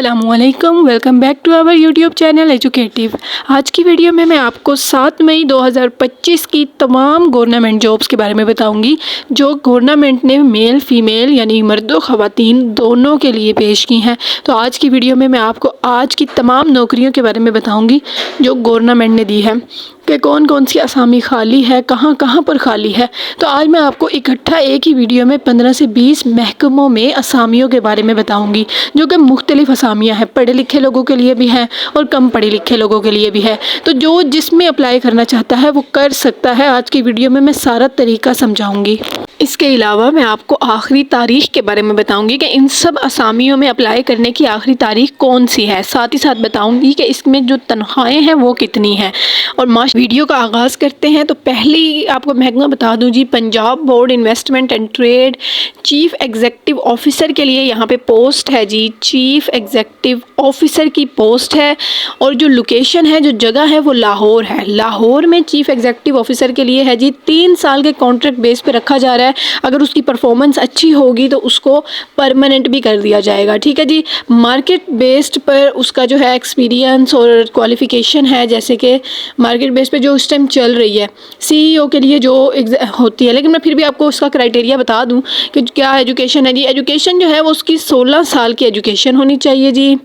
अस्सलामुअलैकुम, welcome back to our YouTube channel educative. आज की वीडियो में मैं आपको 7 मई 2025 की तमाम गवर्नमेंट जॉब्स के बारे में बताऊंगी जो गवर्नमेंट ने मेल फीमेल यानी मर्द व ख़वातीन दोनों के लिए पेश की हैं। तो आज की वीडियो में मैं आपको आज की तमाम नौकरियों के बारे में बताऊँगी जो गवर्नमेंट ने दी है कि कौन कौन सी असामी खाली है, कहाँ कहाँ पर खाली है। तो आज मैं आपको इकट्ठा एक ही वीडियो में 15 से 20 महकमों में असामियों के बारे में बताऊंगी जो कि मुख्तलिफ असामियाँ हैं, पढ़े लिखे लोगों के लिए भी हैं और कम पढ़े लिखे लोगों के लिए भी है। तो जो जिसमें अप्लाई करना चाहता है वो कर सकता है। आज की वीडियो में मैं सारा तरीका समझाऊँगी। इसके अलावा मैं आपको आखिरी तारीख के बारे में बताऊंगी कि इन सब असामियों में अप्लाई करने की आखिरी तारीख कौन सी है। साथ ही साथ बताऊंगी कि इसमें जो तनख्वाहें हैं वो कितनी हैं। और वीडियो का आगाज़ करते हैं। तो पहली आपको महकमा बता दूं जी, Punjab board investment and trade chief executive officer के लिए यहाँ पे पोस्ट है जी। चीफ़ एग्जेक्टिव ऑफिसर की पोस्ट है और जो लोकेशन है, जो जगह है वो लाहौर है। लाहौर में चीफ़ एग्जेक्टिव ऑफिसर के लिए है जी। 3 साल के कॉन्ट्रैक्ट बेस पे रखा जा रहा है। अगर उसकी परफॉर्मेंस अच्छी होगी तो उसको परमानेंट भी कर दिया जाएगा। ठीक है जी। मार्केट बेस्ड पर उसका जो है एक्सपीरियंस और क्वालिफ़िकेशन है, जैसे कि मार्केट बेस पे जो उस टाइम चल रही है सीईओ के लिए जो होती है। लेकिन मैं फिर भी आपको उसका क्राइटेरिया बता दूं कि क्या एजुकेशन है जी। एजुकेशन जो है वो उसकी 16 साल की एजुकेशन होनी चाहिए जी,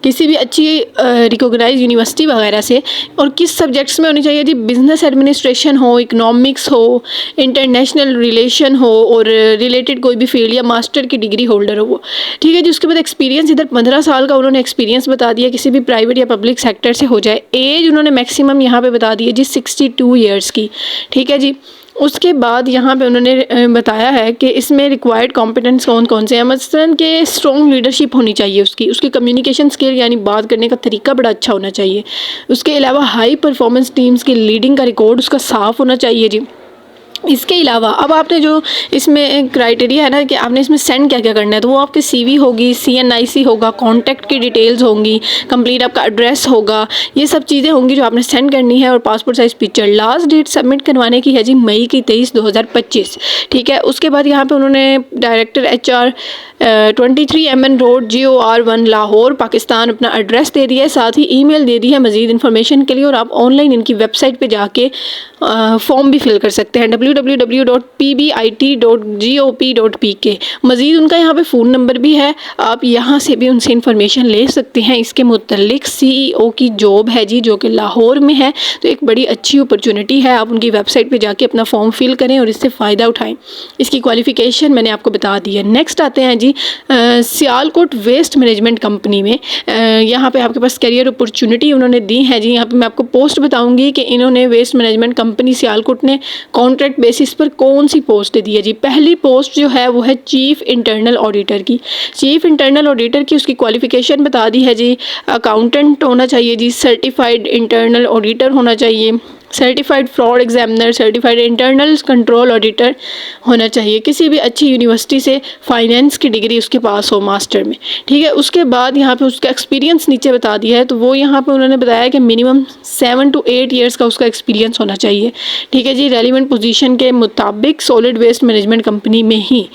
किसी भी अच्छी रिकॉग्नाइज यूनिवर्सिटी वगैरह से। और किस सब्जेक्ट्स में होनी चाहिए जी? बिज़नेस एडमिनिस्ट्रेशन हो, इकोनॉमिक्स हो, इंटरनेशनल रिलेशन हो और रिलेटेड कोई भी फील्ड या मास्टर की डिग्री होल्डर हो वो। ठीक है जी। उसके बाद एक्सपीरियंस इधर 15 साल का उन्होंने एक्सपीरियंस बता दिया, किसी भी प्राइवेट या पब्लिक सेक्टर से हो जाए। एज उन्होंने मैक्सिमम यहाँ पे बता दी है जी 62 ईयर्स की। ठीक है जी। उसके बाद यहाँ पे उन्होंने बताया है कि इसमें रिक्वायर्ड कॉम्पिटेंस कौन कौन से हैं। मसलन के स्ट्रॉन्ग लीडरशिप होनी चाहिए उसकी कम्युनिकेशन स्किल यानी बात करने का तरीका बड़ा अच्छा होना चाहिए। उसके अलावा हाई परफॉर्मेंस टीम्स की लीडिंग का रिकॉर्ड उसका साफ़ होना चाहिए जी। इसके अलावा अब आपने जो इसमें क्राइटेरिया है ना कि आपने इसमें सेंड क्या क्या करना है, तो वो आपकी सीवी होगी, सीएनआईसी होगा, कॉन्टैक्ट की डिटेल्स होंगी, कंप्लीट आपका एड्रेस होगा, ये सब चीज़ें होंगी जो आपने सेंड करनी है। और passport size picture. Last date submit करवाने की है जी मई की 23, 2025। ठीक है। उसके बाद यहाँ पे उन्होंने director HR 23 MN road GOR1 Lahore Pakistan अपना एड्रेस दे दिया है, साथ ही ईमेल दे दी है मज़ीद इन्फॉर्मेशन के लिए। और आप ऑनलाइन इनकी वेबसाइट पे जाके फॉर्म भी फिल कर सकते हैं www.pbit.gop.pk। मज़ीद उनका यहाँ पे फ़ोन नंबर भी है, आप यहाँ से भी उनसे इन्फॉर्मेशन ले सकते हैं। इसके मुतल्लिक CEO की जॉब है जी जो कि लाहौर में है। तो एक बड़ी अच्छी अपॉर्चुनिटी है, आप उनकी वेबसाइट पे जाके अपना फॉर्म फिल करें और इससे फ़ायदा उठाएं। इसकी क्वालिफ़िकेशन मैंने आपको बता दी है। नेक्स्ट आते हैं जी सियालकोट वेस्ट मैनेजमेंट कंपनी में। यहाँ पे आपके पास करियर अपॉर्चुनिटी उन्होंने दी है जी। यहाँ पे मैं आपको पोस्ट बताऊँगी कि इन्होंने वेस्ट मैनेजमेंट कंपनी सियालकोट ने कॉन्ट्रैक्ट बेसिस पर कौन सी पोस्ट दी है जी। पहली पोस्ट जो है वो है चीफ़ इंटरनल ऑडिटर की। चीफ़ इंटरनल ऑडिटर की उसकी क्वालिफ़िकेशन बता दी है जी। अकाउंटेंट होना चाहिए जी, सर्टिफाइड इंटरनल ऑडिटर होना चाहिए, certified fraud examiner, certified internal control auditor होना चाहिए, किसी भी अच्छी यूनिवर्सिटी से फाइनेंस की डिग्री उसके पास हो मास्टर में। ठीक है। उसके बाद यहाँ पे उसका एक्सपीरियंस नीचे बता दिया है, तो वो यहाँ पे उन्होंने बताया कि मिनिमम 7 to 8 ईयर्स का उसका एक्सपीरियंस होना चाहिए। ठीक है जी। रेलिवेंट पोजीशन के मुताबिक सॉलिड वेस्ट मैनेजमेंट कंपनी में ही।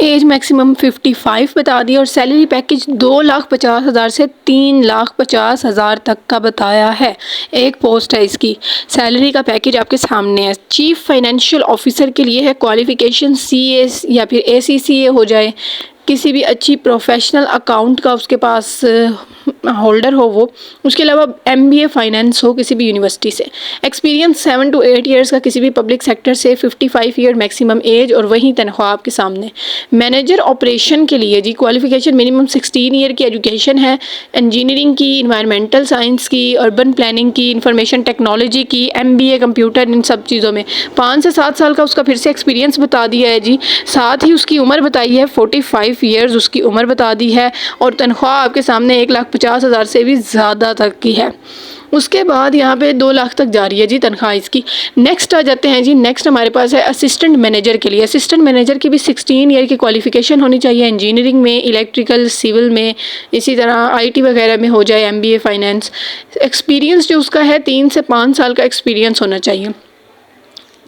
एज मैक्सिमम 55 बता दी और सैलरी पैकेज 2,50,000 से 3,50,000 तक का बताया है। एक पोस्ट है इसकी। सैलरी का पैकेज आपके सामने है। चीफ फाइनेंशियल ऑफिसर के लिए है, क्वालिफिकेशन CS या फिर ACCA हो जाए, किसी भी अच्छी प्रोफेशनल अकाउंट का उसके पास होल्डर हो वो। उसके अलावा MBA फाइनेंस हो किसी भी यूनिवर्सिटी से। एक्सपीरियंस 7 to 8 ईयर्स का किसी भी पब्लिक सेक्टर से। 55 ईयर मैक्सिमम एज और वही तनख्वाह आपके सामने। मैनेजर ऑपरेशन के लिए जी क्वालिफिकेशन मिनिमम 16 ईयर की एजुकेशन है, इंजीनियरिंग की, इन्वायरमेंटल साइंस की, अर्बन प्लानिंग की, इंफॉर्मेशन टेक्नोलॉजी की, MBA कंप्यूटर, इन सब चीज़ों में 5 से 7 साल का उसका फिर से एक्सपीरियंस बता दिया है जी। साथ ही उसकी उम्र बताई है 45 ईयर्स उसकी उम्र बता दी है। और तनख्वाह आपके सामने 1,50,000 से भी ज़्यादा तक की है। उसके बाद यहाँ पे 2 लाख तक जा रही है जी तनख्वाह इसकी। नेक्स्ट आ जाते हैं जी। नेक्स्ट हमारे पास है असिस्टेंट मैनेजर के लिए। असिस्टेंट मैनेजर की भी 16 ईयर की क्वालिफिकेशन होनी चाहिए, इंजीनियरिंग में, इलेक्ट्रिकल, सिविल में, इसी तरह IT वगैरह में हो जाए, MBA फाइनेंस। एक्सपीरियंस जो उसका है 3 से 5 साल का एक्सपीरियंस होना चाहिए।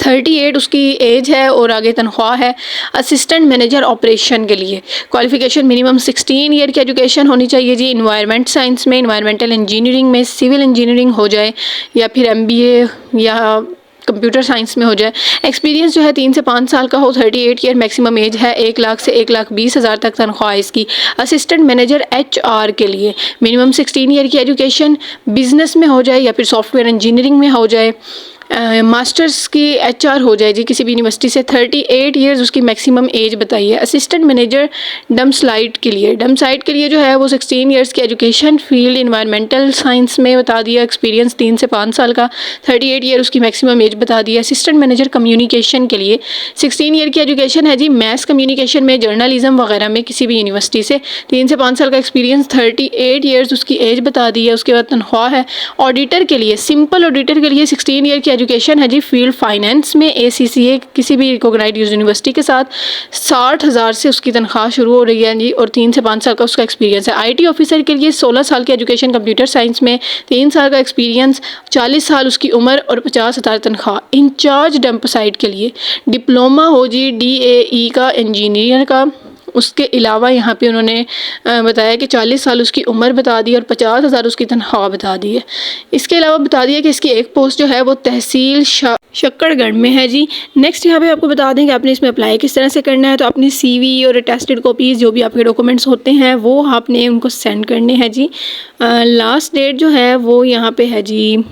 38 उसकी एज है और आगे तनख्वाह है। असिस्टेंट मैनेजर ऑपरेशन के लिए क्वालिफ़िकेशन मिनिमम 16 ईयर की एजुकेशन होनी चाहिए जी। इन्वायरमेंट साइंस में, इन्वायरमेंटल इंजीनियरिंग में, सिविल इंजीनियरिंग हो जाए या फिर MBA या कंप्यूटर साइंस में हो जाए। एक्सपीरियंस जो है 3 से 5 साल का हो। 38 ईयर मैक्सिमम एज है। 1 लाख से 1,20,000 तक तनख्वाह इसकी। असिस्टेंट मैनेजर HR के लिए मिनिमम 16 ईयर की एजुकेशन बिजनेस में हो जाए या फिर सॉफ्टवेयर इंजीनियरिंग में हो जाए। मास्टर्स की HR हो जाए जी किसी भी यूनिवर्सिटी से। 38 ईयर्स उसकी मैक्सिमम एज बताई है। असिस्टेंट मैनेजर डम साइट के लिए जो है वो 16 ईयर्स की एजुकेशन फील्ड इन्वायरमेंटल साइंस में बता दिया। एक्सपीरियंस 3 से 5 साल का। 38 ईयर उसकी मैक्सिमम एज बता दी है। असिस्टेंट मैनेजर कम्युनिकेशन के लिए 16 ईयर की एजुकेशन है जी। मैस कम्युनिकेशन में, जर्नलिज्म वगैरह में किसी भी यूनिवर्सिटी से। 3 से 5 साल का एक्सपीरियंस। 38 ईयर्स उसकी एज बता दी है। उसके बाद तनख्वाह है। ऑडिटर के लिए, सिंपल ऑडिटर के लिए 16 ईयर की एजुकेशन है जी। फील्ड फाइनेंस में ACCA किसी भी रिकॉग्नाइज्ड यूनिवर्सिटी के साथ 60,000 से उसकी तनख्वाह शुरू हो रही है जी और 3 से 5 साल का उसका एक्सपीरियंस है। IT ऑफिसर के लिए 16 साल की एजुकेशन कंप्यूटर साइंस में, 3 साल का एक्सपीरियंस, 40 साल उसकी उम्र और 50,000 तनख्वाह। इंचार्ज डंप साइट के लिए डिप्लोमा हो जी DAE का, इंजीनियर का। उसके अलावा यहाँ पे उन्होंने बताया कि 40 साल उसकी उम्र बता दी और 50,000 उसकी तनख्वाह बता दी है। इसके अलावा बता दिया कि इसकी एक पोस्ट जो है वो तहसील शक्करगढ़ में है जी। नेक्स्ट यहाँ पे आपको बता दें कि आपने इसमें अप्लाई किस तरह से करना है। तो अपनी CV और अटेस्टेड कॉपीज़ जो भी आपके डॉक्यूमेंट्स होते हैं वो आपने उनको सेंड करने हैं जी। लास्ट डेट जो है वो यहाँ पे है जी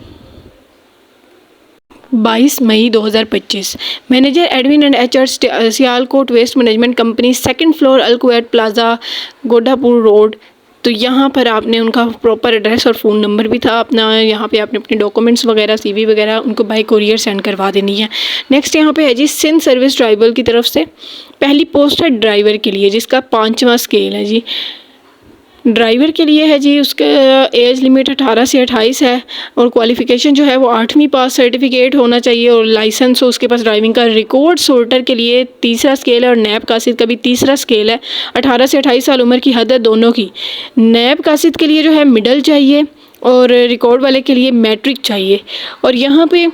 22 मई 2025। Manager admin and HR Sialkot waste management company, 2nd floor Al Kuwait plaza, Godapur road. तो यहाँ पर आपने उनका प्रॉपर एड्रेस और फ़ोन नंबर भी था अपना। यहाँ पे आपने अपने डॉक्यूमेंट्स वगैरह, CV वगैरह उनको बाय कोरियर सेंड करवा देनी है। नेक्स्ट यहाँ पे है जी सिंध सर्विस ट्राइबल की तरफ से पहली पोस्ट है ड्राइवर के लिए जिसका 5वां स्केल है जी। ड्राइवर के लिए है जी। उसका एज लिमिट 18 से 28 है और क्वालिफ़िकेशन जो है वो 8वीं पास सर्टिफिकेट होना चाहिए और लाइसेंस हो उसके पास ड्राइविंग का। रिकॉर्ड सोल्टर के लिए 3रा स्केल है और नैब कासिद का भी 3रा स्केल है। 18 से 28 साल उम्र की हद है दोनों की। नैब कासिद के लिए जो है मिडल चाहिए और रिकॉर्ड वाले के लिए मैट्रिक चाहिए। और यहाँ पे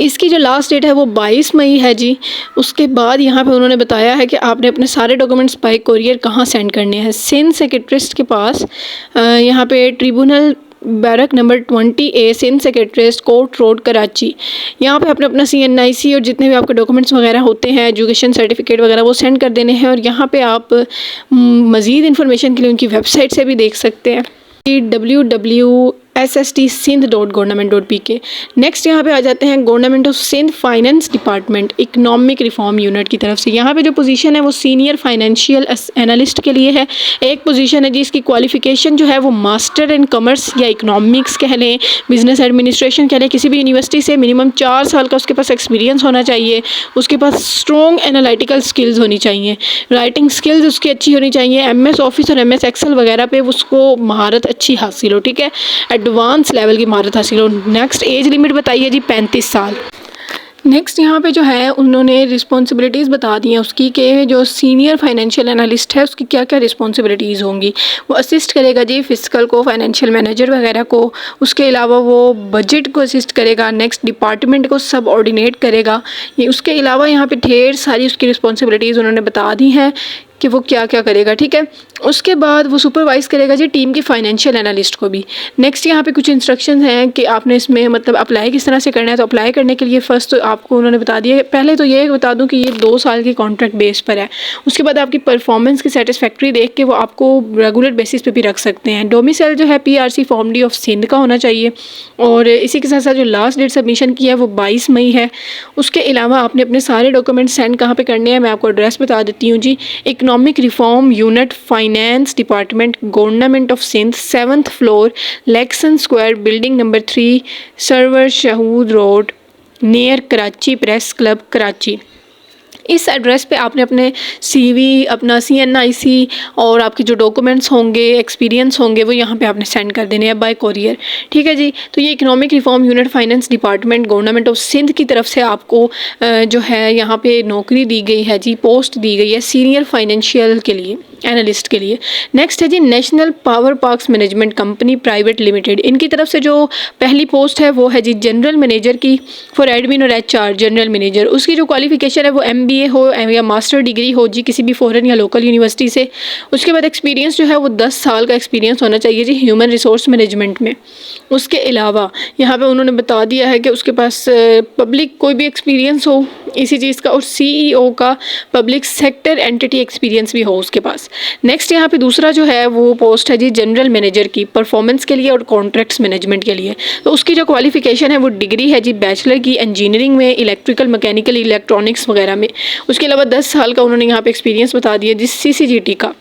इसकी जो लास्ट डेट है वो 22 मई है जी। उसके बाद यहाँ पे उन्होंने बताया है कि आपने अपने सारे डॉक्यूमेंट्स बाय कोरियर कहाँ सेंड करने हैं। सिंध सेक्रेटरिएट के पास यहाँ पे tribunal barrack number 20A, Sindh secretariat, court road, Karachi. यहाँ पे आपने अपना CNIC और जितने भी आपके डॉक्यूमेंट्स वगैरह होते हैं, एजुकेशन सर्टिफिकेट वगैरह, वो सेंड कर देने हैं। और यहाँ पे आप मज़ीद इन्फॉर्मेशन के लिए उनकी वेबसाइट से भी देख सकते हैं www.sst.sindh.government.pk। नेक्स्ट यहाँ पे आ जाते हैं government of Sindh finance department economic reform unit की तरफ से। यहाँ पे जो पोजीशन है वो सीनियर फाइनेंशियल एनालिस्ट के लिए है। एक पोजीशन है जिसकी क्वालिफिकेशन जो है वो मास्टर इन कॉमर्स या इकोनॉमिक्स कह लें, बिजनेस एडमिनिस्ट्रेशन कह लें, किसी भी यूनिवर्सिटी से मिनिमम 4 साल का उसके पास एक्सपीरियंस होना चाहिए। उसके पास स्ट्रॉन्ग एनालिटिकल स्किल्स होनी चाहिए। राइटिंग स्किल्स उसकी अच्छी होनी चाहिए। MS ऑफिस और MS एक्सेल वगैरह पे उसको महारत अच्छी हासिल हो, ठीक है, एडवांस लेवल की महारत हासिल हो। नेक्स्ट एज लिमिट बताइए जी 35 साल। नेक्स्ट यहाँ पे जो है उन्होंने रिस्पॉन्सिबिलिटीज़ बता दी हैं उसकी कि जो सीनियर फाइनेंशियल एनालिस्ट है उसकी क्या क्या रिस्पॉन्सिबिलिटीज़ होंगी। वो असिस्ट करेगा जी फिजिकल को, फाइनेंशियल मैनेजर वगैरह को। उसके अलावा वो बजट को असिस्ट करेगा। नेक्स्ट डिपार्टमेंट को सब ऑर्डिनेट करेगा। ये उसके अलावा यहाँ पे ढेर सारी उसकी रिस्पॉन्सिबिलिटीज़ उन्होंने बता दी हैं कि वो क्या क्या करेगा, ठीक है। उसके बाद वो सुपरवाइज़ करेगा जी टीम की फाइनेंशियल एनालिस्ट को भी। नेक्स्ट यहाँ पे कुछ इंस्ट्रक्शंस हैं कि आपने इसमें मतलब अप्लाई किस तरह से करना है। तो अप्लाई करने के लिए फ़र्स्ट तो आपको उन्होंने बता दिया। पहले तो ये बता दूँ कि ये 2 साल की कॉन्ट्रैक्ट बेस पर है। उसके बाद आपकी परफॉर्मेंस की सेटिस्फैक्ट्री देख के वो आपको रेगुलर बेसिस पे भी रख सकते हैं। डोमिसाइल जो है PRC form D of Sindh का होना चाहिए। और इसी के साथ साथ जो लास्ट डेट सबमिशन की है वो 22 मई है। उसके अलावा आपने अपने सारे डॉक्यूमेंट सेंड कहाँ पर करने हैं, मैं आपको एड्रेस बता देती हूँ जी। Economic reform unit, finance department, government of Sindh, 7th floor, Lakson square, building number 3, Sarwar Shaheed road, near Karachi press club, Karachi. इस एड्रेस पे आपने अपने सीवी, अपना CNIC और आपके जो डॉक्यूमेंट्स होंगे, एक्सपीरियंस होंगे, वो यहाँ पे आपने सेंड कर देने हैं बाय कोरियर। ठीक है जी। तो ये economic reform unit finance department government of Sindh की तरफ से आपको जो है यहाँ पे नौकरी दी गई है जी, पोस्ट दी गई है सीनियर फाइनेंशियल के लिए, एनालिस्ट के लिए। नेक्स्ट है जी national power parks management company private limited. इनकी तरफ से जो पहली पोस्ट है वो है जी जनरल मैनेजर की, फॉर एडमिन और HR जनरल मैनेजर। उसकी जो क्वालिफिकेशन है वो MBA हो या मास्टर डिग्री हो जी किसी भी फॉरेन या लोकल यूनिवर्सिटी से। उसके बाद एक्सपीरियंस जो है वो 10 साल का एक्सपीरियंस होना चाहिए जी ह्यूमन रिसोर्स मैनेजमेंट में। उसके अलावा यहाँ पे उन्होंने बता दिया है कि उसके पास पब्लिक कोई भी एक्सपीरियंस हो इसी चीज़ का, और CEO का पब्लिक सेक्टर एंटिटी एक्सपीरियंस भी हो उसके पास। नेक्स्ट यहाँ पे दूसरा जो है वो पोस्ट है जी जनरल मैनेजर की, परफॉर्मेंस के लिए और कॉन्ट्रैक्ट्स मैनेजमेंट के लिए। तो उसकी जो क्वालिफिकेशन है वो डिग्री है जी बैचलर की इंजीनियरिंग में, इलेक्ट्रिकल, मैकेनिकल, इलेक्ट्रॉनिक्स वगैरह में। उसके अलावा 10 साल का उन्होंने यहाँ पे एक्सपीरियंस बता दिया जी CCGT का,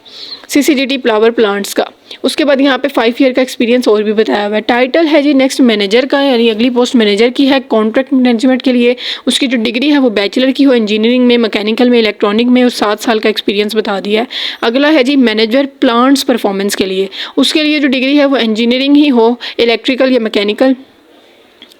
CCGT पावर प्लांट्स का। उसके बाद यहाँ पे 5 ईयर का एक्सपीरियंस और भी बताया हुआ है। टाइटल है जी नेक्स्ट मैनेजर का, यानी अगली पोस्ट मैनेजर की है कॉन्ट्रैक्ट मैनेजमेंट के लिए। उसकी जो डिग्री है वो बैचलर की हो इंजीनियरिंग में, मैकेनिकल में, इलेक्ट्रॉनिक में, और 7 साल का एक्सपीरियंस बता दिया है। अगला है जी मैनेजर प्लांट्स परफॉर्मेंस के लिए। उसके लिए जो डिग्री है वो इंजीनियरिंग ही हो, इलेक्ट्रिकल या मैकेनिकल,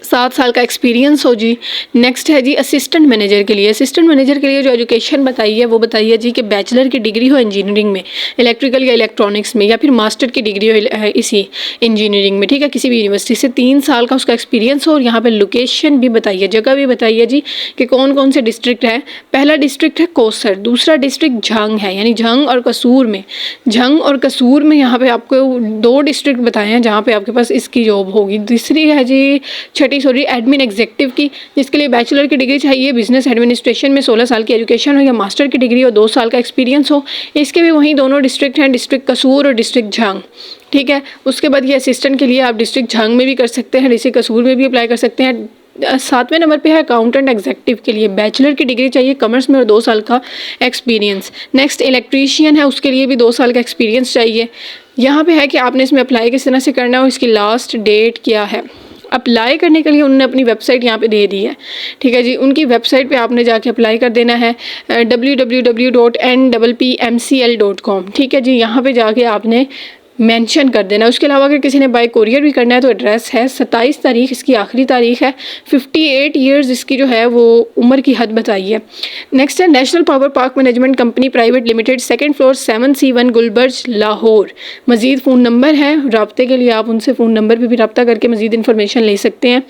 7 साल का एक्सपीरियंस हो जी। नेक्स्ट है जी असिस्टेंट मैनेजर के लिए। असिस्टेंट मैनेजर के लिए जो एजुकेशन बताई है वो बताइए जी कि बैचलर की डिग्री हो इंजीनियरिंग में, इलेक्ट्रिकल या इलेक्ट्रॉनिक्स में, या फिर मास्टर की डिग्री हो इसी इंजीनियरिंग में, ठीक है, किसी भी यूनिवर्सिटी से। 3 साल का उसका एक्सपीरियंस हो। और यहाँ पर लोकेशन भी बताइए, जगह भी बताइए जी कि कौन कौन से डिस्ट्रिक्ट है। पहला डिस्ट्रिक्ट है कोसर, दूसरा डिस्ट्रिक्ट झंग है, यानी झंग और कसूर में। झंग और कसूर में यहाँ पे आपको 2 डिस्ट्रिक्ट बताए हैं जहाँ पे आपके पास इसकी जॉब होगी। तीसरी है जी एडमिन एग्जीक्यूटिव की, जिसके लिए बैचलर की डिग्री चाहिए, बिजनेस एडमिनिस्ट्रेशन में 16 साल की एजुकेशन हो या मास्टर की डिग्री हो, 2 साल का एक्सपीरियंस हो। इसके भी वहीं दोनों डिस्ट्रिक्ट हैं, डिस्ट्रिक्ट कसूर और डिस्ट्रिक्ट झंग, ठीक है। उसके बाद ये असिस्टेंट के लिए आप डिस्ट्रिक्ट झंग में भी कर सकते हैं, डिस्ट्रिक्ट कसूर में भी अप्लाई कर सकते हैं। 7वें नंबर पे है अकाउंटेंट एग्जीक्यूटिव के लिए, बैचलर की डिग्री चाहिए कॉमर्स में और 2 साल का एक्सपीरियंस। नेक्स्ट इलेक्ट्रीशियन है, उसके लिए भी 2 साल का एक्सपीरियंस चाहिए। यहाँ पे है कि आपने इसमें अप्लाई किस तरह से करना है और इसकी लास्ट डेट क्या है। अप्लाई करने के लिए उन्होंने अपनी वेबसाइट यहाँ पे दे दी है, ठीक है जी। उनकी वेबसाइट पे आपने जाके अप्लाई कर देना है www.nppmcl.com, ठीक है जी। यहाँ पे जाके आपने मेंशन कर देना। उसके अलावा अगर किसी ने बाय कोरियर भी करना है तो एड्रेस है 27 तारीख इसकी आखिरी तारीख है। 58 ईयर्स इसकी जो है वो उम्र की हद बताई है। नेक्स्ट है national power park management company private limited, 2nd floor 7C1 Gulberg Lahore. मज़ीद फ़ोन नंबर है, रब्ते के लिए आप उनसे फ़ोन नंबर पर भी रब्ता करके मज़ीद इन्फॉर्मेशन ले सकते हैं।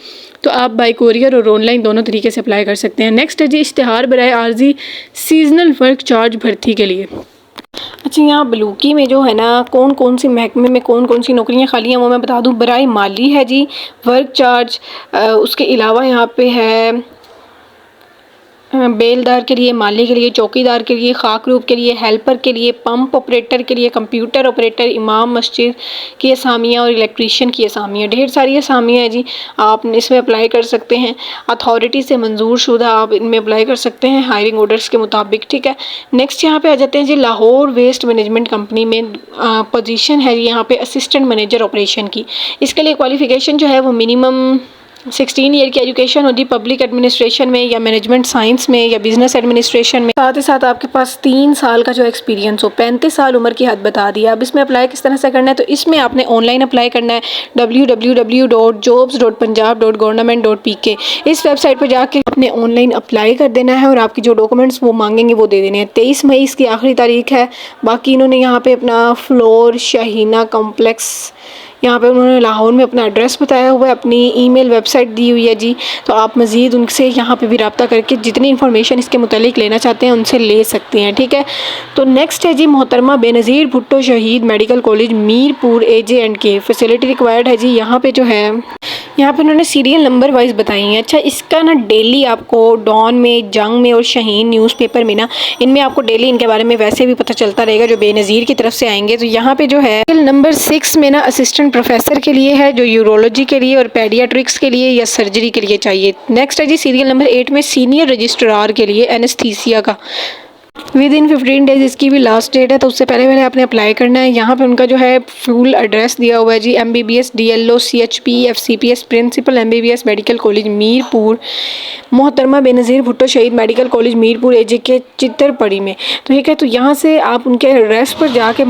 तो आप बाय कोरियर और ऑनलाइन दोनों तरीके से अप्लाई कर सकते हैं। नेक्स्ट है जी इश्तिहार बराए आर्जी सीजनल वर्क चार्ज भर्ती के लिए। अच्छा, यहाँ बलूकी में जो है ना कौन कौन सी महकमे में कौन कौन सी नौकरियाँ खाली हैं वो मैं बता दूँ। बराए माली है जी वर्क चार्ज, उसके अलावा यहाँ पे है बेलदार के लिए, माली के लिए, चौकीदार के लिए, खाक रूप के लिए, हेल्पर के लिए, पंप ऑपरेटर के लिए, कंप्यूटर ऑपरेटर, इमाम मस्जिद की असामियाँ और इलेक्ट्रीशियन की असामियाँ। ढेर सारी असामियाँ हैं जी, आप इसमें अप्लाई कर सकते हैं। अथॉरिटी से मंजूर शुदा आप इनमें अप्लाई कर सकते हैं हायरिंग ऑर्डर्स के मुताबिक, ठीक है। नेक्स्ट यहाँ पे आ जाते हैं जी लाहौर वेस्ट मैनेजमेंट कंपनी में पोजीशन है यहाँ पे असिस्टेंट मैनेजर ऑपरेशन की। इसके लिए क्वालिफिकेशन जो है वो मिनिमम 16 ईयर की एजुकेशन होती, पब्लिक एडमिनिस्ट्रेशन में या मैनेजमेंट साइंस में या बिजनेस एडमिनिस्ट्रेशन में। साथ ही साथ आपके पास 3 साल का जो एक्सपीरियंस हो। 35 साल उम्र की हद बता दी। अब इसमें अप्लाई किस तरह से करना है, तो इसमें आपने ऑनलाइन अप्लाई करना है www.jobs.punjab.government.pk। इस वेबसाइट पर जाके आपने ऑनलाइन अप्लाई कर देना है और आपकी जो डॉक्यूमेंट्स वो मांगेंगे वो दे देने हैं। 23 मई इसकी आखिरी तारीख है। बाकी इन्होंने यहाँ पे अपना फ्लोर शाहीना कॉम्प्लेक्स, यहाँ पे उन्होंने लाहौर में अपना एड्रेस बताया हुआ है, अपनी ईमेल वेबसाइट दी हुई है जी। तो आप मज़ीद उनसे यहाँ पे भी रब्ता करके जितनी इन्फॉर्मेशन इसके मुतालिक लेना चाहते हैं उनसे ले सकते हैं, ठीक है। तो नेक्स्ट है जी मोहतरमा Benazir Bhutto Shaheed medical college Mirpur AJ&K। Facility required है जी। यहाँ पे जो है यहाँ पे उन्होंने सीरियल नंबर वाइज बताई हैं। अच्छा, इसका ना डेली आपको डॉन में, जंग में और शाहीन न्यूज़पेपर में ना इनमें आपको डेली इनके बारे में वैसे भी पता चलता रहेगा जो बेनज़ीर की तरफ से आएंगे। तो यहाँ पे जो है नंबर 6 में ना असिस्टेंट प्रोफेसर के लिए है, जो यूरोलॉजी के लिए और पेडियाट्रिक्स के लिए या सर्जरी के लिए चाहिए। नेक्स्ट है जी सीरियल नंबर 8 में सीनियर रजिस्ट्रार के लिए एनेस्थीसिया का। विद इन 15 डेज इसकी भी लास्ट डेट है, तो उससे पहले पहले आपने अप्लाई करना है। यहाँ पे उनका जो है फुल एड्रेस दिया हुआ है जी, MBBS DLO CHP FCPS principal MBBS medical college Mirpur, Mohtarma Benazir Bhutto Shaheed medical college Mirpur AJK Chittarpari में। तो ठीक है, तो यहाँ से आप उनके एड्रेस पर जाके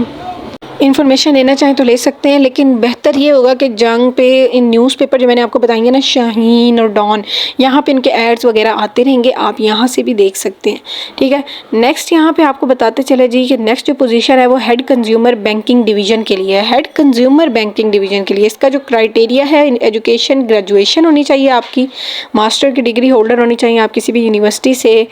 इन्फॉर्मेशन लेना चाहें तो ले सकते हैं, लेकिन बेहतर ये होगा कि जंग पे इन न्यूज़पेपर जो मैंने आपको बताएंगे ना, शाहीन और डॉन, यहाँ पे इनके एड्स वगैरह आते रहेंगे, आप यहाँ से भी देख सकते हैं। ठीक है, नेक्स्ट यहाँ पे आपको बताते चले जी कि नेक्स्ट जो पोजीशन है वो हेड कंज्यूमर बैंकिंग डिवीज़न के लिए है। हेड कंज्यूमर बैंकिंग डिवीज़न के लिए इसका जो क्राइटेरिया है, एजुकेशन ग्रेजुएशन होनी चाहिए आपकी, मास्टर की डिग्री होल्डर होनी चाहिए आप किसी भी यूनिवर्सिटी से।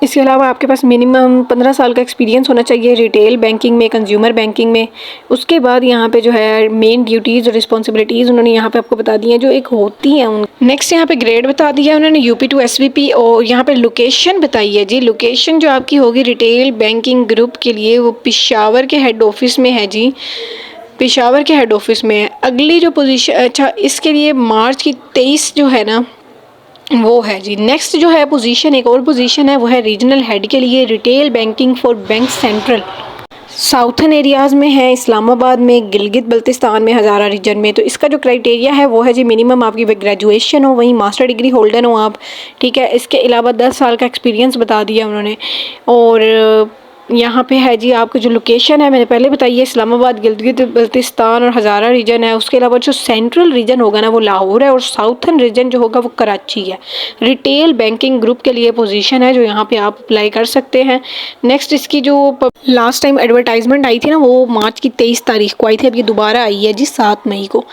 इसके अलावा आपके पास मिनिमम 15 साल का एक्सपीरियंस होना चाहिए रिटेल बैंकिंग में, कंज्यूमर बैंकिंग में। उसके बाद यहाँ पे जो है मेन ड्यूटीज़ और रिस्पॉन्सिबिलिटीज़ उन्होंने यहाँ पे आपको बता दी हैं जो एक होती हैं उन। नेक्स्ट यहाँ पे ग्रेड बता दिया है उन्होंने UP to SVP, और यहाँ पे लोकेशन बताई है जी। लोकेशन जो आपकी होगी रिटेल बैंकिंग ग्रुप के लिए वो पेशावर के हेड ऑफिस में है जी, पेशावर के हेड ऑफिस में है। अगली जो पोजीशन, अच्छा इसके लिए मार्च की 23 जो है ना वो है जी। नेक्स्ट जो है पोजीशन, एक और पोजीशन है वो है रीजनल हेड के लिए, retail banking for bank central southern areas में है, इस्लामाबाद में, गिलगित बल्तिस्तान में, हज़ारा रीजन में। तो इसका जो क्राइटेरिया है वो है जी मिनिमम आपकी ग्रेजुएशन हो, वहीं मास्टर डिग्री होल्डर हो आप। ठीक है, इसके अलावा 10 साल का एक्सपीरियंस बता दिया उन्होंने। और यहाँ पे है जी आपका जो लोकेशन है मैंने पहले बताई है, इस्लामाबाद, गिलगित बल्तिस्तान और हज़ारा रीजन है। उसके अलावा जो सेंट्रल रीजन होगा ना वो लाहौर है, और साउथर्न रीजन जो होगा वो कराची है। रिटेल बैंकिंग ग्रुप के लिए पोजीशन है जो यहाँ पे आप अप्लाई कर सकते हैं। नेक्स्ट इसकी जो लास्ट टाइम एडवर्टाइजमेंट आई थी ना वो मार्च की 23 तारीख को आई थी, अब ये दोबारा आई है जी 7 मई को।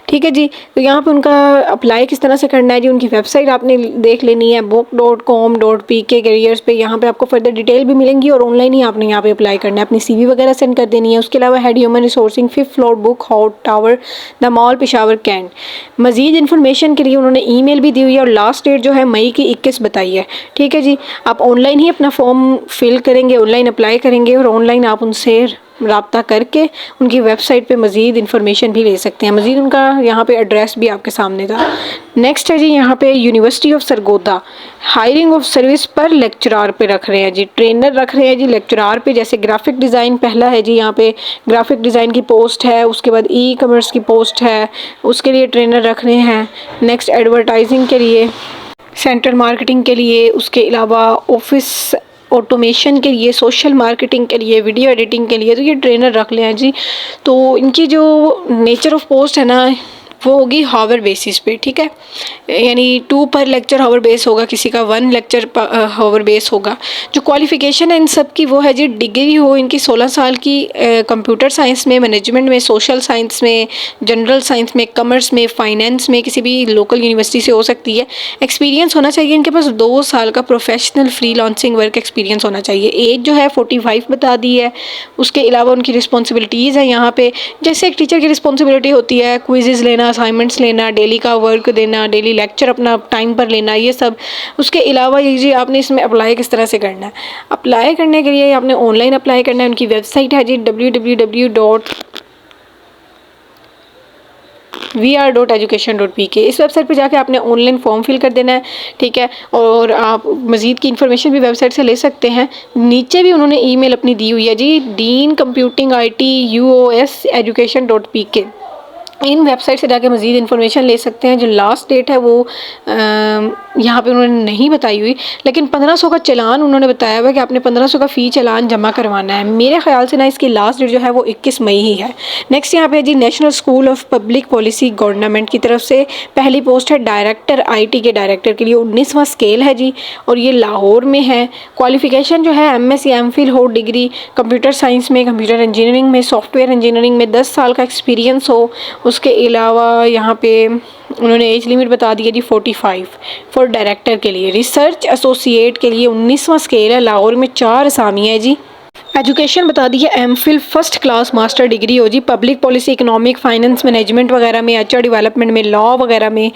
ठीक है जी, तो यहाँ पे उनका अप्लाई किस तरह से करना है जी, उनकी वेबसाइट आपने देख लेनी है book.com.pk कैरियर्स पे। यहाँ पे आपको फर्दर डिटेल भी मिलेंगी और ऑनलाइन ही आपने यहाँ पे अप्लाई करना है, अपनी CV वगैरह सेंड कर देनी है। उसके अलावा head human resourcing 5th floor book house tower the mall Peshawar cantt. मज़ीद इन्फॉर्मेशन के लिए उन्होंने ईमेल भी दी हुई है और लास्ट डेट जो है मई की 21 बताई है। ठीक है जी, आप ऑनलाइन ही अपना फॉर्म फिल करेंगे, ऑनलाइन अप्लाई करेंगे और ऑनलाइन आप उनसे रब्ता करके उनकी वेबसाइट पे मज़ीद इन्फॉर्मेशन भी ले सकते हैं। मज़ीद उनका यहाँ पे एड्रेस भी आपके सामने था। नेक्स्ट है जी यहाँ पे university of Sargodha, hiring of service पर लेक्चरार पे रख रहे हैं जी, ट्रेनर रख रहे हैं जी लेक्चरार पे। जैसे ग्राफिक डिज़ाइन पहला है जी, यहाँ पे ग्राफिक डिज़ाइन की पोस्ट है, उसके बाद ई-कॉमर्स की पोस्ट है, उसके लिए ट्रेनर रख रहे हैं। नेक्स्ट एडवर्टाइजिंग के लिए, सेंट्रल मार्केटिंग के लिए, उसके अलावा ऑफिस ऑटोमेशन के लिए, सोशल मार्केटिंग के लिए, वीडियो एडिटिंग के लिए, तो ये ट्रेनर रख ले हैं जी। तो इनकी जो नेचर ऑफ पोस्ट है ना वो होगी हावर बेसिस पे। ठीक है, यानी 2 पर लेक्चर हावर बेस होगा, किसी का 1 लेक्चर हावर बेस होगा। जो क्वालिफ़िकेशन है इन सब की वो है जी डिग्री हो इनकी 16 साल की कंप्यूटर साइंस में, मैनेजमेंट में, सोशल साइंस में, जनरल साइंस में, कॉमर्स में, फाइनेंस में, किसी भी लोकल यूनिवर्सिटी से हो सकती है। एक्सपीरियंस होना चाहिए इनके पास 2 साल का प्रोफेशनल फ्रीलांसिंग वर्क एक्सपीरियंस होना चाहिए। एज जो है 45 बता दी है। उसके अलावा उनकी रिस्पॉन्सिबिलिटीज़ है यहाँ पे, जैसे एक टीचर की रिस्पॉन्सिबिलिटी होती है क्विज़ लेना, असाइनमेंट्स लेना, डेली का वर्क देना, डेली लेक्चर अपना टाइम पर लेना, ये सब। उसके अलावा ये जी आपने इसमें अप्लाई किस तरह से करना है। अप्लाई करने के लिए आपने ऑनलाइन अप्लाई करना है। उनकी वेबसाइट है जी www.vr.education.pk। इस वेबसाइट पे जाके आपने ऑनलाइन फॉर्म फिल कर देना है। ठीक है, और आप मज़ीद की इन्फॉर्मेशन भी वेबसाइट से ले सकते हैं। नीचे भी उन्होंने ईमेल अपनी दी हुई है जी, dean computing IT UOS education.pk। इन वेबसाइट से जाके मज़ीद इन्फॉर्मेशन ले सकते हैं। जो लास्ट डेट है वो यहाँ पे उन्होंने नहीं बताई हुई, लेकिन 1500 का चालान उन्होंने बताया हुआ कि आपने 1500 का फ़ी चालान जमा करवाना है। मेरे ख्याल से ना इसकी लास्ट डेट जो है वो 21 मई ही है। नेक्स्ट यहाँ पे जी national school of public policy government की तरफ से पहली पोस्ट है डायरेक्टर IT के डायरेक्टर के लिए, 19वां स्केल है जी, और ये लाहौर में है। क्वालिफ़िकेशन जो है MSc MPhil हो डिग्री, कंप्यूटर साइंस में, कंप्यूटर इंजीनियरिंग में, सॉफ्टवेयर इंजीनियरिंग में 10 साल का एक्सपीरियंस हो। उसके अलावा यहाँ पे उन्होंने एज लिमिट बता दी है जी 45 फॉर डायरेक्टर के लिए। रिसर्च एसोसिएट के लिए 19वां स्केल है, लाहौर में 4 असामी है जी। एजुकेशन बता दी है MPhil first class master degree हो जी, public policy, economic, finance, management वगैरह में, एचआर डेवलपमेंट में, लॉ वगैरह में।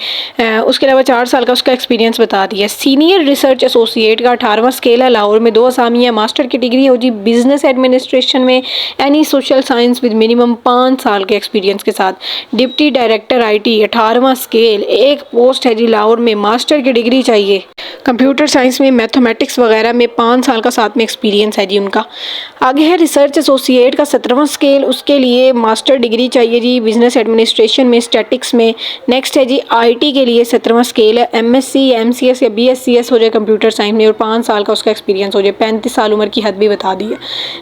उसके अलावा 4 साल का उसका एक्सपीरियंस बता दिया। सीनियर रिसर्च एसोसिएट का 18वां स्केल है, लाहौर में 2 असामी है। मास्टर की डिग्री हो जी बिजनेस एडमिनिस्ट्रेशन में, any social science with minimum 5 साल के एक्सपीरियंस के साथ। डिप्टी डायरेक्टर आईटी 18वां स्केल, एक पोस्ट है जी लाहौर में, मास्टर की डिग्री चाहिए। कंप्यूटर साइंस में, मैथमेटिक्स वगैरह में 5 साल का साथ में एक्सपीरियंस है जी उनका। आगे है रिसर्च एसोसिएट का 17वां स्केल, उसके लिए मास्टर डिग्री चाहिए जी बिजनेस एडमिनिस्ट्रेशन में, स्टैटिक्स में। नेक्स्ट है जी आईटी के लिए 17वां स्केल है, एमएससी, एमसीएस या बीएससीएस हो जाए कंप्यूटर साइंस में, और 5 साल का उसका एक्सपीरियंस हो जाए। 35 साल उम्र की हद भी बता दी है।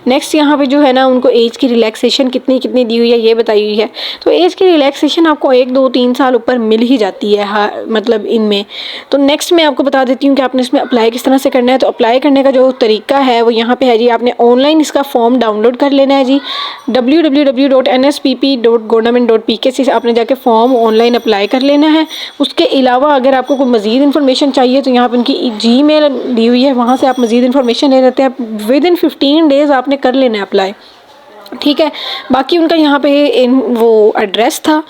नेक्स्ट यहाँ पे जो है ना उनको एज की रिलैक्सेशन कितनी कितनी दी हुई है ये बताई हुई है। तो एज की रिलैक्सेशन आपको 1, 2, 3 साल ऊपर मिल ही जाती है, मतलब इनमें। तो नेक्स्ट मैं आपको बता देती हूँ कि आपने इसमें अप्लाई किस तरह से करना है। तो अप्लाई करने का जो तरीका है वो यहाँ पे है जी, आपने ऑनलाइन इसका फॉर्म डाउनलोड कर लेना है जी। www.nspp.government.pk से आपने जाके फॉर्म ऑनलाइन अप्लाई कर लेना है। उसके अलावा अगर आपको कोई मज़ीद इन्फॉर्मेशन चाहिए तो यहाँ पे उनकी जीमेल दी हुई है, वहाँ से आप मज़ीद इन्फॉर्मेशन ले लेते हैं। विदिन 15 डेज़ आपने कर लेना है अप्लाई, ठीक है। बाकी उनका यहाँ पे वो एड्रेस था,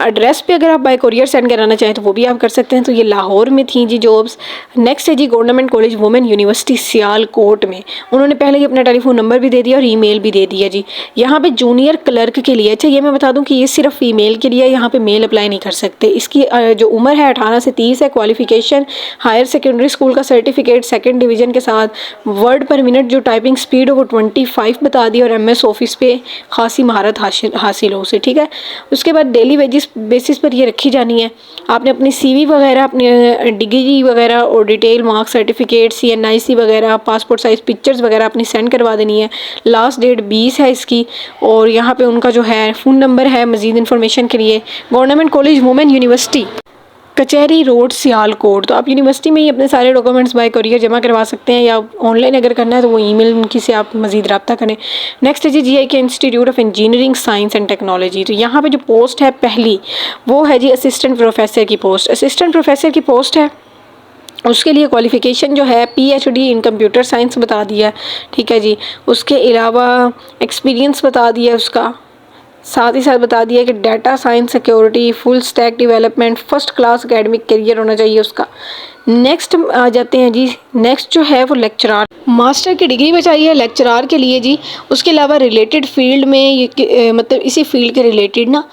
एड्रेस पे अगर आप बाय कोरियर सेंड कराना चाहें तो वो भी आप कर सकते हैं। तो ये लाहौर में थी जी जॉब्स। नेक्स्ट है जी government college women university Sialkot में, उन्होंने पहले ही अपना टेलीफोन नंबर भी दे दिया और ईमेल भी दे दिया जी। यहाँ पे जूनियर क्लर्क के लिए, अच्छा ये मैं बता दूं कि ये सिर्फ फीमेल के लिए, यहाँ पे मेल अप्लाई नहीं कर सकते। इसकी जो उम्र है 18 से 30 है। क्वालिफिकेशन हायर सेकेंडरी स्कूल का सर्टिफिकेट 2nd डिवीज़न के साथ। वर्ड पर मिनट जो टाइपिंग स्पीड हो वो 25 बता दी, और MS ऑफिस पे खासी महारत हासिल हो उसे, ठीक है। उसके बाद डेली वेजेस बेसिस पर ये रखी जानी है। आपने अपनी CV वगैरह, अपनी डिग्री वगैरह और डिटेल मार्क्स सर्टिफिकेट, CNIC वगैरह, पासपोर्ट साइज़ पिक्चर्स वगैरह अपनी सेंड करवा देनी है। लास्ट डेट 20 है इसकी। और यहाँ पे उनका जो है फ़ोन नंबर है मज़ीद इन्फॉर्मेशन के लिए। गवर्नमेंट कॉलेज वुमेन यूनिवर्सिटी कचहरी रोड सियालकोट। तो आप यूनिवर्सिटी में ही अपने सारे डॉक्यूमेंट्स बाय कोरियर जमा करवा सकते हैं, या ऑनलाइन अगर करना है तो वो ईमेल उनकी से आप मज़ीद रब्ता करें। नेक्स्ट है जी GIK institute of engineering science and technology. तो यहाँ पे जो पोस्ट है पहली वो है जी असिस्टेंट प्रोफेसर की पोस्ट। असिस्टेंट प्रोफेसर की पोस्ट है, उसके लिए क्वालिफ़िकेशन जो है PhD इन कंप्यूटर साइंस बता दिया, ठीक है जी। उसके अलावा एक्सपीरियंस बता दिया उसका, साथ ही साथ बता दिया कि data science security, full stack development, first class academic career होना चाहिए उसका। नेक्स्ट आ जाते हैं जी, नेक्स्ट जो है वो लेक्चरार, मास्टर की डिग्री भी चाहिए लेक्चरार के लिए जी। उसके अलावा रिलेटेड फील्ड में मतलब इसी फील्ड के रिलेटेड ना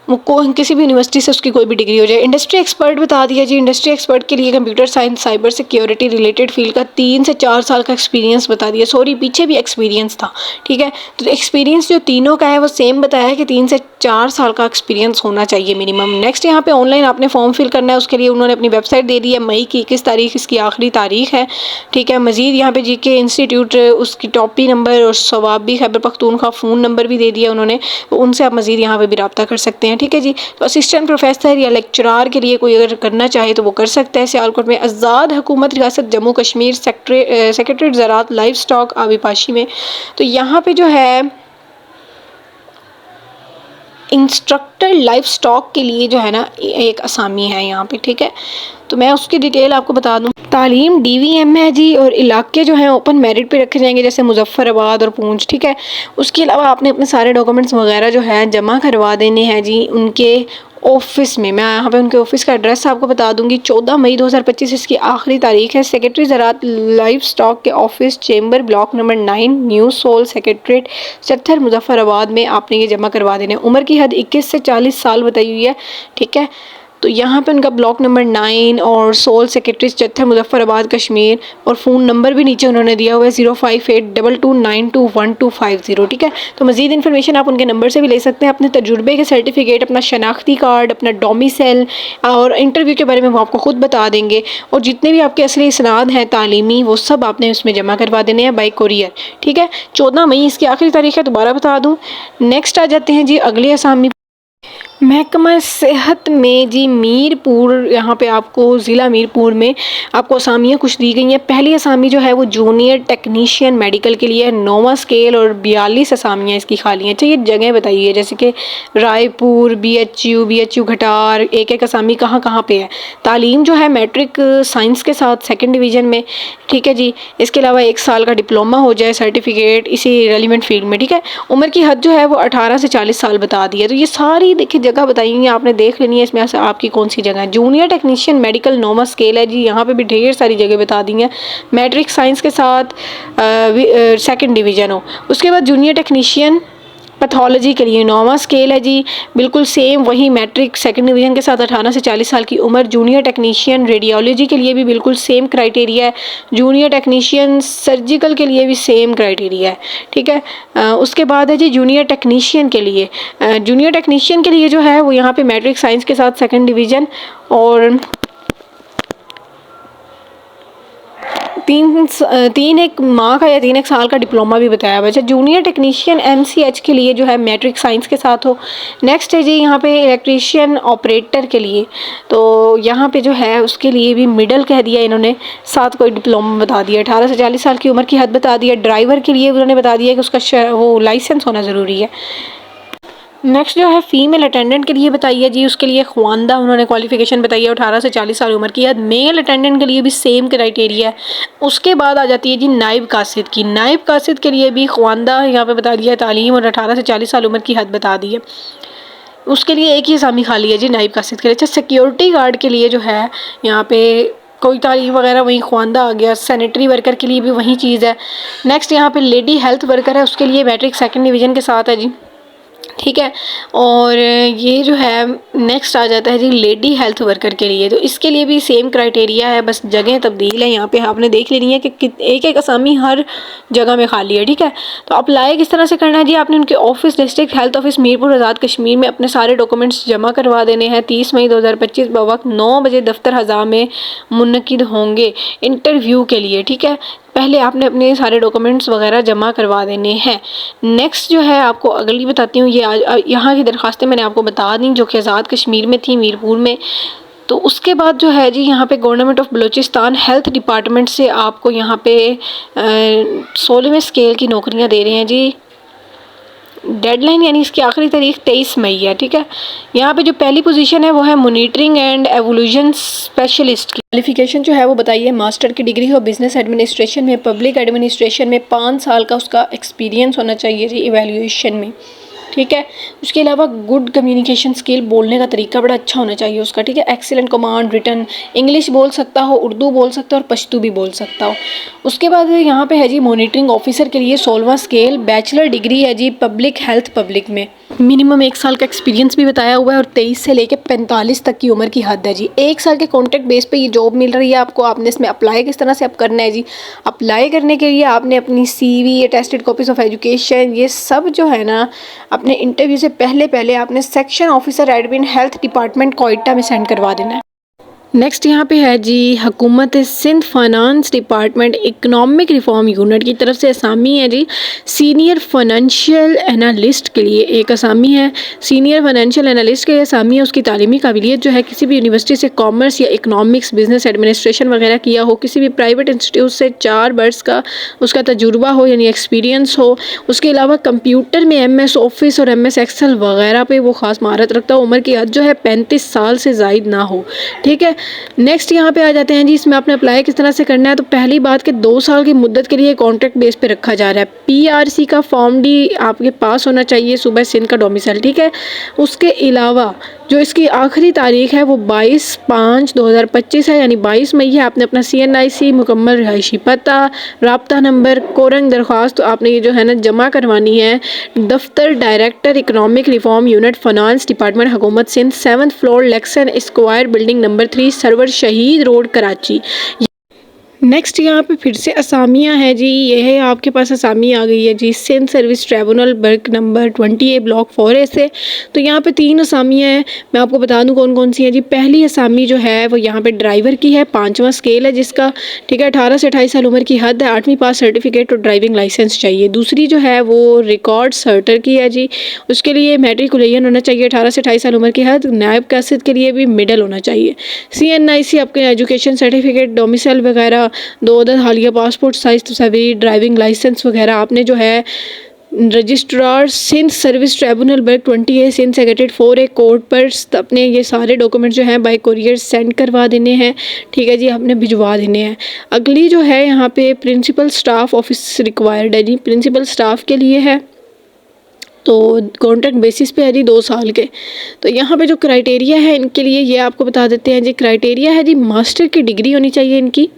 को किसी भी यूनिवर्सिटी से उसकी कोई भी डिग्री हो जाए। इंडस्ट्री एक्सपर्ट बता दिया जी, इंडस्ट्री एक्सपर्ट के लिए computer science, cyber security related field का 3 से 4 साल का एक्सपीरियंस बता दिया। सॉरी पीछे भी एक्सपीरियंस था, ठीक है। तो एक्सपीरियंस जो तीनों का है वो सेम बताया है कि 3 से 4 साल का एक्सपीरियंस होना चाहिए मिनिमम। नेक्स्ट यहाँ पे ऑनलाइन आपने फॉर्म फिल करना है, उसके लिए उन्होंने अपनी वेबसाइट दे दी है। मई की 21 तारीख इसकी आखिरी तारीख है, ठीक है। मज़ीद यहाँ पे GK इंस्टीट्यूट उसकी टॉपी नंबर और सवाबी खैबर पख्तूनख्वा फ़ोन नंबर भी दे दिया उन्होंने, तो उनसे आप मज़ीद यहाँ पे भी रब्ता कर सकते हैं, ठीक है जी। तो असिस्टेंट प्रोफेसर या लेक्चरार के लिए कोई अगर करना चाहे तो वो कर सकता है। सियालकोट में आज़ाद हुकूमत रियासत जम्मू कश्मीर सेक्रेटरी ज़राअत लाइफ स्टॉक आबिपाशी में। तो यहाँ पे जो है इंस्ट्रक्टर लाइफ स्टॉक के लिए जो है ना एक असामी है यहाँ पे, ठीक है। तो मैं उसकी डिटेल आपको बता दूं। तालीम DVM है जी, और इलाके जो हैं ओपन मेरिट पे रखे जाएंगे जैसे मुजफ्फराबाद और पूंछ, ठीक है। उसके अलावा आपने अपने सारे डॉक्यूमेंट्स वगैरह जो है जमा करवा देने हैं जी उनके ऑफिस में। मैं यहाँ पे उनके ऑफिस का एड्रेस आपको बता दूंगी। 14 मई 2025 इसकी आखिरी तारीख है। सेक्रेटरी ज़राअत लाइफ स्टॉक के office chamber block number 9 new सोल सेक्रेटरीट चत्थर मुजफ्फराबाद में आपने ये जमा करवा देने। उम्र की हद 21 से 40 साल बताई हुई है, ठीक है। तो यहाँ पे उनका ब्लॉक नंबर 9 और सोल सेक्रेटरी चत्थर मुजफ्फराबाद कश्मीर, और फ़ोन नंबर भी नीचे उन्होंने दिया हुआ है 0582292150, ठीक है। तो मज़ीद इन्फॉर्मेशन आप उनके नंबर से भी ले सकते हैं। अपने तजुर्बे के सर्टिफिकेट, अपना शनाख्ती कार्ड, अपना डोमिसाइल और इंटरव्यू के बारे में वो आपको ख़ुद बता देंगे, और जितने भी आपके असली इसनाद हैं तालीमी वो सब आपने उसमें जमा करवा देने हैं बाई कोरियर, ठीक है। 14 मई इसकी आखिरी तारीख है, दोबारा बता दूँ। नेक्स्ट आ जाते हैं जी अगले असामी। महकमा सेहत में जी मीरपुर, यहाँ पे आपको ज़िला मीरपुर में आपको असामियाँ कुछ दी गई हैं। पहली असामी जो है वो जूनियर टेक्नीशियन मेडिकल के लिए है, 9वां स्केल, और 42 असामियाँ इसकी खाली हैं। चाहिए जगह बताइए, जैसे कि रायपुर, BHU घटार, एक एक असामी कहाँ कहाँ पे है। तालीम जो है मैट्रिक साइंस के साथ 2nd डिवीज़न में, ठीक है जी। इसके अलावा 1 साल का डिप्लोमा हो जाए, सर्टिफिकेट इसी रेलिवेंट फील्ड में, ठीक है। उम्र की हद जो है वो 18 से 40 साल बता दी है। तो ये सारी देखिए जगह बताइए, आपने देख लेनी है इसमें से आपकी कौन सी जगह है। जूनियर टेक्नीशियन मेडिकल 9वां स्केल है जी, यहाँ पे भी ढेर सारी जगह बता दी हैं। मैट्रिक साइंस के साथ 2nd डिवीज़न हो। उसके बाद जूनियर टेक्नीशियन पैथोलॉजी के लिए 9वां स्केल है जी, बिल्कुल सेम वही मैट्रिक 2nd डिवीज़न के साथ 18 से 40 साल की उम्र। जूनियर टेक्नीशियन रेडियोलॉजी के लिए भी बिल्कुल सेम क्राइटेरिया है। जूनियर टेक्नीशियन सर्जिकल के लिए भी सेम क्राइटेरिया है, ठीक है। उसके बाद है जी जूनियर टेक्नीशियन के लिए। जूनियर टेक्नीशियन के लिए जो है वो यहाँ पे मैट्रिक साइंस के साथ 2nd डिवीज़न और 3 एक माह का या 3 एक साल का डिप्लोमा भी बताया हुआ है। जूनियर टेक्नीशियन MCH के लिए जो है मैट्रिक साइंस के साथ हो। नेक्स्ट है जी यहाँ पे इलेक्ट्रीशियन ऑपरेटर के लिए, तो यहाँ पे जो है उसके लिए भी मिडल कह दिया इन्होंने, साथ कोई डिप्लोमा बता दिया। 18 से 40 साल की उम्र की हद बता दिया। ड्राइवर के लिए उन्होंने बता दिया कि उसका वो लाइसेंस होना ज़रूरी है। नेक्स्ट जो है फीमेल अटेंडेंट के लिए बताइए जी, उसके लिए ख्वानदा उन्होंने क्वालिफिकेशन बताई है, 18 से 40 साल उम्र की है। मेल अटेंडेंट के लिए भी सेम क्राइटेरिया है। उसके बाद आ जाती है जी नायब कासिद की। नायब कासिद के लिए भी ख्वानदा यहाँ पे बता दिया है तालीम, और 18 से 40 साल उम्र की हद बता दी है। उसके लिए एक ही असामी खाली है जी नायब कासिद के लिए। अच्छा, सिक्योरिटी गार्ड के लिए जो है यहाँ पे कोई तालीम वगैरह वहीं ख्वानदा आ गया। सैनिटरी वर्कर के लिए भी वही चीज़ है। नेक्स्ट यहाँ पे लेडी हेल्थ वर्कर है, उसके लिए मैट्रिक 2nd डिवीज़न के साथ है जी, ठीक है। और ये जो है नेक्स्ट आ जाता है जी लेडी हेल्थ वर्कर के लिए, तो इसके लिए भी सेम क्राइटेरिया है, बस जगह तब्दील है। यहाँ पे आपने देख लेनी है कि एक एक असामी हर जगह में खाली है, ठीक है। तो अप्लाई किस तरह से करना है जी, आपने उनके office district health office Mirpur Azad Kashmir में अपने सारे डॉक्यूमेंट्स जमा करवा देने हैं। 30 मई 2025 बवक्त 9 बजे दफ्तर हज़ा में मुनक़िद होंगे इंटरव्यू के लिए, ठीक है। पहले आपने अपने सारे डॉक्यूमेंट्स वगैरह जमा करवा देने हैं। नेक्स्ट जो है आपको अगली बताती हूँ, ये यहाँ की दरख्वास्तें मैंने आपको बता दी जो कि आज़ाद कश्मीर में थी, मीरपुर में। तो उसके बाद जो है जी यहाँ पे government of Balochistan health department से आपको यहाँ पे 16वें स्केल की नौकरियाँ दे रहे हैं जी। डेडलाइन यानी इसकी आखिरी तारीख 23 मई है, ठीक है। यहाँ पे जो पहली पोजीशन है वो है मॉनिटरिंग एंड एवोल्यूशन स्पेशलिस्ट की। क्वालिफिकेशन जो है वो बताइए, मास्टर की डिग्री हो बिजनेस एडमिनिस्ट्रेशन में, पब्लिक एडमिनिस्ट्रेशन में 5 साल का उसका एक्सपीरियंस होना चाहिए जी इवैल्यूएशन में, ठीक है। उसके अलावा गुड कम्युनिकेशन स्किल, बोलने का तरीका बड़ा अच्छा होना चाहिए उसका, ठीक है। एक्सीलेंट कमांड रिटन, इंग्लिश बोल सकता हो, उर्दू बोल सकता हो और पश्तू भी बोल सकता हो। उसके बाद यहाँ पे है जी मॉनिटरिंग ऑफिसर के लिए 16वां स्केल, बैचलर डिग्री है जी पब्लिक हेल्थ पब्लिक में, मिनिमम 1 साल का एक्सपीरियंस भी बताया हुआ है और 23 से लेकर 45 तक की उम्र की हद है जी। 1 साल के कॉन्ट्रैक्ट बेस पे ये जॉब मिल रही है आपको। आपने इसमें अप्लाई किस तरह से आप करना है जी, अप्लाई करने के लिए आपने अपनी CV, attested copies of education, ये सब जो है ना अपने इंटरव्यू से पहले आपने section officer admin health department Quetta में सेंड करवा देना है। नेक्स्ट यहाँ पे है जी हुकूमत Sindh finance department economic reform unit की तरफ से असामी है जी। सीनियर फाइनेंशियल एनालिस्ट के लिए एक असामी है। सीनियर फाइनेंशियल एनालिस्ट के लिए असामी है। उसकी तालीमी काबिलियत जो है किसी भी यूनिवर्सिटी से कॉमर्स या इकनॉमिक्स, बिजनेस एडमिनिस्ट्रेशन वगैरह किया हो, किसी भी प्राइवेट इंस्टीट्यूट से 4 बरस का उसका तजुर्बा हो यानी एक्सपीरियंस हो। उसके अलावा कंप्यूटर में MS ऑफिस और MS एक्सेल वगैरह पे वो ख़ास महारत रखता हो। उम्र की हद जो है 35 साल से ज़ायद ना हो, ठीक है। नेक्स्ट यहाँ पे आ जाते हैं जी, इसमें आपने अप्लाई किस तरह से करना है। तो पहली बात कि 2 साल की मुद्दत के लिए कॉन्ट्रैक्ट बेस पे रखा जा रहा है। PRC का फॉर्म D आपके पास होना चाहिए, सूबा सिंध का डोमिसाइल, ठीक है। उसके अलावा जो इसकी आखिरी तारीख है वो 22/5/2025 है, यानी 22 मई है। आपने अपना CNIC, मुकम्मल रिहायशी पता, राब्ता नंबर, कोरंग दरख्वास्त तो आपने ये जो है ना जमा करवानी है दफ्तर director economic reform unit finance department हुकूमत Sindh, 7th floor Lakson square building number 3 Sarwar Shaheed road Karachi. Next यहाँ पे फिर से असामियाँ हैं जी, ये है आपके पास असामी आ गई है जी। Sindh service tribunal work number 20A block 4A से। तो यहाँ पे 3 असामियाँ हैं, मैं आपको बता दूँ कौन कौन सी हैं जी। पहली असामी जो है वो यहाँ पे ड्राइवर की है, 5वां स्केल है जिसका, ठीक है। 18 से 28 साल उम्र की हद है, 8वीं पास सर्टिफिकेट और ड्राइविंग लाइसेंस चाहिए। दूसरी जो है वो रिकॉर्ड सर्टर की है जी, उसके लिए मैट्रिकुलेशन होना चाहिए, 18 से 28 साल उम्र की हद। नायब कासिद के लिए भी मिडल होना चाहिए। CNIC आपके एजुकेशन सर्टिफिकेट, डोमिसाइल वगैरह, 2 अदद हालिया पासपोर्ट साइज तस्वीर, ड्राइविंग लाइसेंस वगैरह आपने जो है registrar Sindh service tribunal work 20A Sindh secretariat 4A court पर अपने ये सारे डॉक्यूमेंट जो हैं बाय कुरियर सेंड करवा देने हैं, ठीक है जी, आपने भिजवा देने हैं। अगली जो है यहाँ पे प्रिंसिपल स्टाफ ऑफिस रिक्वायर्ड है जी, प्रिंसिपल स्टाफ के लिए है, तो कॉन्ट्रैक्ट बेसिस पे है जी 2 साल के। तो यहाँ पे जो क्राइटेरिया है इनके लिए ये आपको बता देते हैं जी। क्राइटेरिया है जी, मास्टर की डिग्री होनी चाहिए इनकी,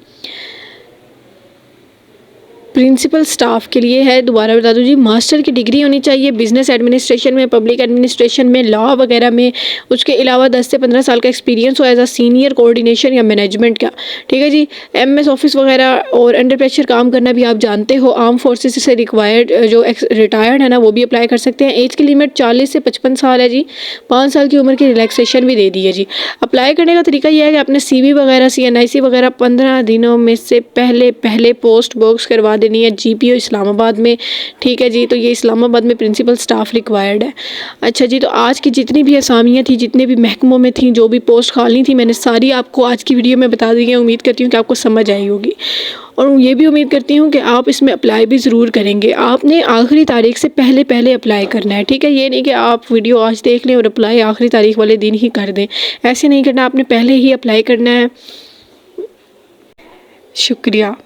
प्रिंसिपल स्टाफ के लिए है, दोबारा बता दूं जी, मास्टर की डिग्री होनी चाहिए बिजनेस एडमिनिस्ट्रेशन में, पब्लिक एडमिनिस्ट्रेशन में, लॉ वगैरह में। उसके अलावा 10 से 15 साल का एक्सपीरियंस हो एज अ सीनियर कोऑर्डिनेशन या मैनेजमेंट का, ठीक है जी। MS ऑफिस वगैरह और अंडर प्रेशर काम करना भी आप जानते हो। आर्म फोर्सेस से रिक्वायर्ड जो रिटायर्ड है ना वो भी अप्लाई कर सकते हैं। एज की लिमिट 40 से 55 साल है जी, 5 साल की उम्र की रिलैक्सेशन भी दे दी है जी। अप्लाई करने का तरीका यह है कि अपने CV वगैरह CNIC वगैरह 15 दिनों में से पहले पोस्ट बॉक्स करवा देनी है GPO इस्लामाबाद में, ठीक है जी। तो ये इस्लामाबाद में प्रिंसिपल स्टाफ रिक्वायर्ड है। अच्छा जी, तो आज की जितनी भी असामियाँ थी, जितने भी महकमों में थी, जो भी पोस्ट खाली थी, मैंने सारी आपको आज की वीडियो में बता दी है। उम्मीद करती हूँ कि आपको समझ आई होगी और ये भी उम्मीद करती हूँ कि आप इसमें अप्लाई भी ज़रूर करेंगे। आपने आखिरी तारीख से पहले अप्लाई करना है, ठीक है। ये नहीं कि आप वीडियो आज देख लें और अप्लाई आखिरी तारीख वाले दिन ही कर दें, ऐसे नहीं करना, आपने पहले ही अप्लाई करना है। शुक्रिया।